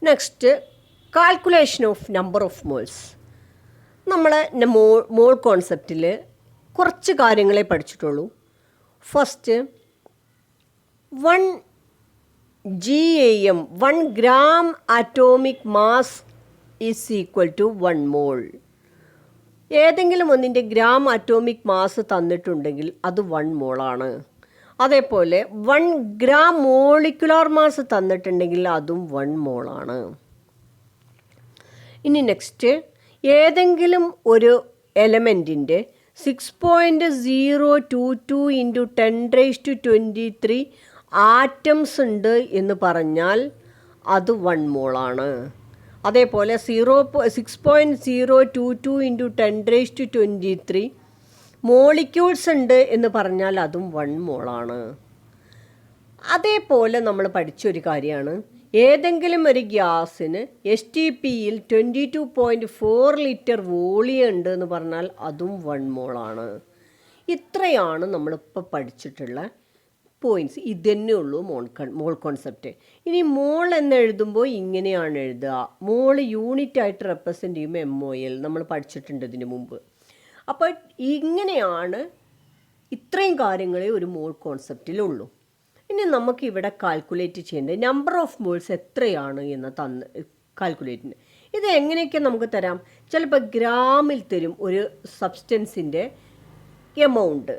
Next calculation of number of moles. നമ്മൾ mole കോൺസെപ്റ്റിൽ കുറച്ച് കാര്യങ്ങളെ പഠിച്ചിട്ടുള്ളൂ. First 1 GAM 1 gram atomic mass is equal to 1 mole. ഏതെങ്കിലും ഒന്നിൻ്റെ ഗ്രാം അറ്റോമിക് മാസ് തന്നിട്ടുണ്ടെങ്കിൽ അത് 1 മോളാണ്. അതേപോലെ 1 ഗ്രാം മോളിക്കുലാർ മാസ് തന്നിട്ടുണ്ടെങ്കിൽ അതും 1 മോളാണ്. ഇനി നെക്സ്റ്റ്, ഏതെങ്കിലും ഒരു എലമെൻറ്റിൻ്റെ 6.022 × 10⁻23 ആറ്റംസ് ഉണ്ട് എന്ന് പറഞ്ഞാൽ അത് 1 മോളാണ്. അതേപോലെ 6.022 × 10⁻23 മോളിക്യൂൾസ് ഉണ്ട് എന്ന് പറഞ്ഞാൽ അതും 1 മോളാണ്. അതേപോലെ നമ്മൾ പഠിച്ചൊരു കാര്യമാണ്, ഏതെങ്കിലും ഒരു ഗ്യാസിന് STPയിൽ 22.4 ലിറ്റർ വോളിയം ഉണ്ട് എന്ന് പറഞ്ഞാൽ അതും 1 മോളാണ്. ഇത്രയാണ് നമ്മളിപ്പോൾ പഠിച്ചിട്ടുള്ള പോയിൻറ്റ്സ്. ഇതന്നെ ഉള്ളൂ മോൾ കോൺസെപ്റ്റ്. ഇനി മോൾ എന്ന് എഴുതുമ്പോൾ ഇങ്ങനെയാണ് എഴുതുക. മോൾ യൂണിറ്റ് ആയിട്ട് റെപ്രസെൻ്റ് ചെയ്യുമ്പോൾ MOL നമ്മൾ പഠിച്ചിട്ടുണ്ട് ഇതിന് മുമ്പ്. അപ്പോൾ ഇങ്ങനെയാണ് ഇത്രയും കാര്യങ്ങളെ ഒരു മോൾ കോൺസെപ്റ്റിലുള്ളൂ. ഇനി നമുക്കിവിടെ കാൽക്കുലേറ്റ് ചെയ്യേണ്ടത് നമ്പർ ഓഫ് മോൾസ് എത്രയാണ് എന്ന് കാൽക്കുലേറ്റ്. ഇത് എങ്ങനെയൊക്കെ നമുക്ക് തരാം? ചിലപ്പോൾ ഗ്രാമിൽ തരും ഒരു സബ്സ്റ്റൻസിൻ്റെ എമൗണ്ട്,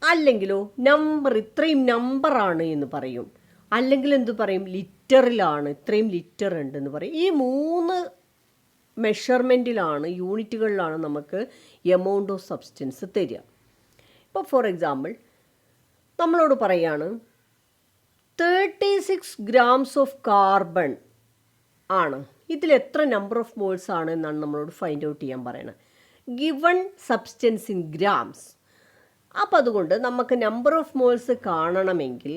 അല്ലെങ്കിലോ നമ്പർ ഇത്രയും നമ്പറാണ് എന്ന് പറയും, അല്ലെങ്കിൽ എന്ത് പറയും, ലിറ്ററിലാണ് ഇത്രയും ലിറ്റർ ഉണ്ടെന്ന് പറയും. ഈ 3 മെഷർമെൻറ്റിലാണ്, യൂണിറ്റുകളിലാണ് നമുക്ക് എമൗണ്ട് ഓഫ് സബ്സ്റ്റൻസ് തരിക. ഇപ്പോൾ ഫോർ എക്സാമ്പിൾ നമ്മളോട് പറയാണ് 36 grams ഓഫ് കാർബൺ ആണ്. ഇതിൽ എത്ര നമ്പർ ഓഫ് മോൾസ് ആണ് എന്നാണ് നമ്മളോട് ഫൈൻഡ് ഔട്ട് ചെയ്യാൻ പറയണത്. Given substance in grams. അപ്പം അതുകൊണ്ട് നമുക്ക് നമ്പർ ഓഫ് മോൾസ് കാണണമെങ്കിൽ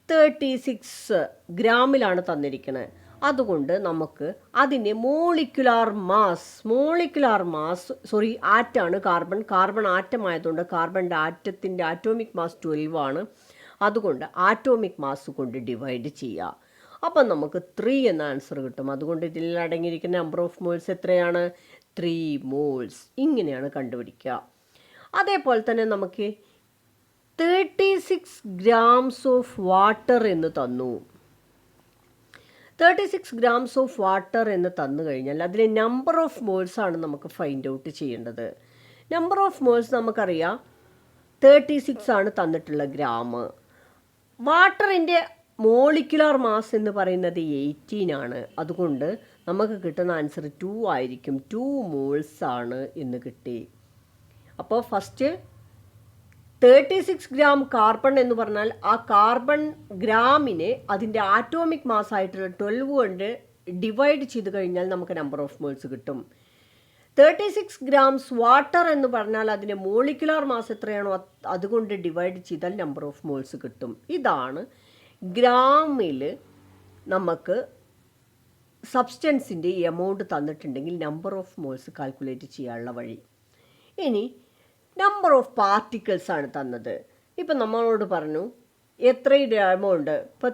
36 ഗ്രാമിലാണ് തന്നിരിക്കുന്നത്. അതുകൊണ്ട് നമുക്ക് അതിനെ മോളിക്കുലാർ മാസ് ആറ്റാണ് കാർബൺ ആറ്റം ആയതുകൊണ്ട് കാർബണിൻ്റെ ആറ്റോമിക് മാസ് 12 ആണ്. അതുകൊണ്ട് ആറ്റോമിക് മാസ് കൊണ്ട് ഡിവൈഡ് ചെയ്യുക. അപ്പം നമുക്ക് 3 എന്ന ആൻസർ കിട്ടും. അതുകൊണ്ട് ഇതിൽ അടങ്ങിയിരിക്കുന്ന നമ്പർ ഓഫ് മോൾസ് എത്രയാണ്? 3 മോൾസ്. ഇങ്ങനെയാണ് കണ്ടുപിടിക്കുക. അതേപോലെ തന്നെ നമുക്ക് 36 grams ഓഫ് വാട്ടർ എന്ന് തന്നു. 36 grams ഓഫ് വാട്ടർ എന്ന് തന്നു കഴിഞ്ഞാൽ അതിലെ നമ്പർ ഓഫ് മോൾസ് ആണ് നമുക്ക് ഫൈൻഡ് ഔട്ട് ചെയ്യേണ്ടത്. നമ്പർ ഓഫ് മോൾസ് നമുക്കറിയാം 36 ആണ് തന്നിട്ടുള്ള ഗ്രാം. വാട്ടറിൻ്റെ മോളിക്കുലാർ മാസ് എന്ന് പറയുന്നത് 18 ആണ്. അതുകൊണ്ട് നമുക്ക് കിട്ടുന്ന ആൻസർ 2 ആയിരിക്കും. 2 മോൾസ് ആണ് എന്ന് കിട്ടി. അപ്പോൾ ഫസ്റ്റ് 36 ഗ്രാം കാർബൺ എന്ന് പറഞ്ഞാൽ ആ കാർബൺ ഗ്രാമിനെ അതിൻ്റെ ആറ്റോമിക് മാസ് ആയിട്ടുള്ള 12 കൊണ്ട് ഡിവൈഡ് ചെയ്ത് കഴിഞ്ഞാൽ നമുക്ക് നമ്പർ ഓഫ് മോൾസ് കിട്ടും. 36 grams വാട്ടർ എന്ന് പറഞ്ഞാൽ അതിൻ്റെ മോളിക്കുലാർ മാസ് എത്രയാണോ അതുകൊണ്ട് ഡിവൈഡ് ചെയ്താൽ നമ്പർ ഓഫ് മോൾസ് കിട്ടും. ഇതാണ് ഗ്രാമിൽ നമുക്ക് സബ്സ്റ്റൻസിൻ്റെ എമൗണ്ട് തന്നിട്ടുണ്ടെങ്കിൽ നമ്പർ ഓഫ് മോൾസ് കാൽക്കുലേറ്റ് ചെയ്യാനുള്ള വഴി. ഇനി നമ്പർ ഓഫ് പാർട്ടിക്കിൾസ് ആണ് തന്നത്. ഇപ്പം നമ്മളോട് പറഞ്ഞു എത്രയുടെ എമൗണ്ട്, ഇപ്പം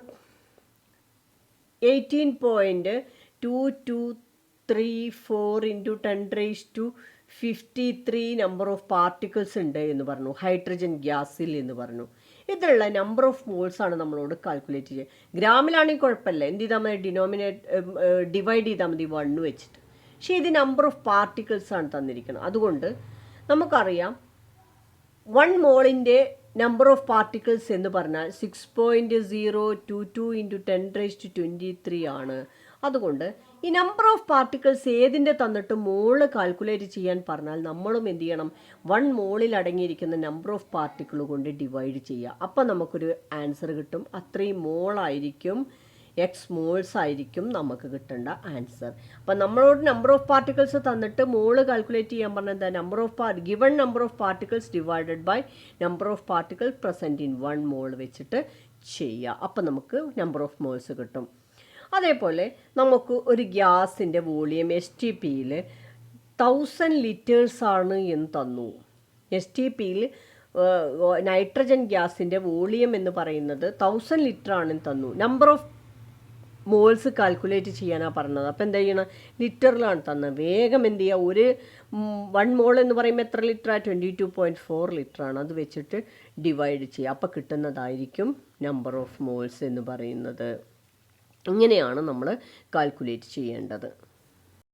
18.2234 × 10⁻53 നമ്പർ ഓഫ് പാർട്ടിക്കിൾസ് ഉണ്ട് എന്ന് പറഞ്ഞു ഹൈഡ്രജൻ ഗ്യാസിൽ എന്ന് പറഞ്ഞു. ഇതിലുള്ള നമ്പർ ഓഫ് മോൾസ് ആണ് നമ്മളോട് കാൽക്കുലേറ്റ് ചെയ്യുക. ഗ്രാമിലാണെങ്കിൽ കുഴപ്പമില്ല, എന്ത് ചെയ്താൽ മതി, ഡിവൈഡ് ചെയ്താൽ മതി 1 വെച്ചിട്ട്. പക്ഷേ ഇത് നമ്പർ ഓഫ് പാർട്ടിക്കിൾസ് ആണ് തന്നിരിക്കുന്നത്. അതുകൊണ്ട് നമുക്കറിയാം 1 മോളിൻ്റെ നമ്പർ ഓഫ് പാർട്ടിക്കിൾസ് എന്ന് പറഞ്ഞാൽ 6.022 × 10⁻23 ആണ്. അതുകൊണ്ട് ഈ നമ്പർ ഓഫ് പാർട്ടിക്കിൾസ് ഏതിൻ്റെ തന്നിട്ട് മോള് കാൽക്കുലേറ്റ് ചെയ്യാൻ പറഞ്ഞാൽ നമ്മളും എന്ത് ചെയ്യണം, 1 മോളിൽ അടങ്ങിയിരിക്കുന്ന നമ്പർ ഓഫ് പാർട്ടിക്കിൾ കൊണ്ട് ഡിവൈഡ് ചെയ്യുക. അപ്പം നമുക്കൊരു ആൻസർ കിട്ടും. അത്രയും മോളായിരിക്കും, എക്സ് മോൾസ് ആയിരിക്കും നമുക്ക് കിട്ടേണ്ട ആൻസർ. അപ്പം നമ്മളോട് നമ്പർ ഓഫ് പാർട്ടിക്കിൾസ് തന്നിട്ട് മോള് കാൽക്കുലേറ്റ് ചെയ്യാൻ പറഞ്ഞത് given number of particles divided by number of particle present in 1 mole വെച്ചിട്ട് ചെയ്യുക. അപ്പം നമുക്ക് നമ്പർ ഓഫ് മോൾസ് കിട്ടും. അതേപോലെ നമുക്ക് ഒരു ഗ്യാസിൻ്റെ വോളിയം STPയിൽ 1000 ലിറ്റേഴ്സ് ആണ് എന്ന് തന്നു. STPയിൽ നൈട്രജൻ ഗ്യാസിൻ്റെ വോളിയം എന്ന് പറയുന്നത് 1000 ലിറ്റർ ആണെന്ന് തന്നു. നമ്പർ ഓഫ് മോൾസ് കാൽക്കുലേറ്റ് ചെയ്യാനാണ് പറഞ്ഞത്. അപ്പോൾ എന്താ ചെയ്യണം, ലിറ്ററിലാണ് തന്നത്. വേഗം എന്ത് ചെയ്യുക, ഒരു 1 മോൾ എന്ന് പറയുമ്പോൾ എത്ര ലിറ്ററാണ്, 22.4 ലിറ്ററാണ്. അത് വെച്ചിട്ട് ഡിവൈഡ് ചെയ്യുക. അപ്പോൾ കിട്ടുന്നതായിരിക്കും നമ്പർ ഓഫ് മോൾസ് എന്ന് പറയുന്നത്. ഇങ്ങനെയാണ് നമ്മൾ കാൽക്കുലേറ്റ് ചെയ്യേണ്ടത്.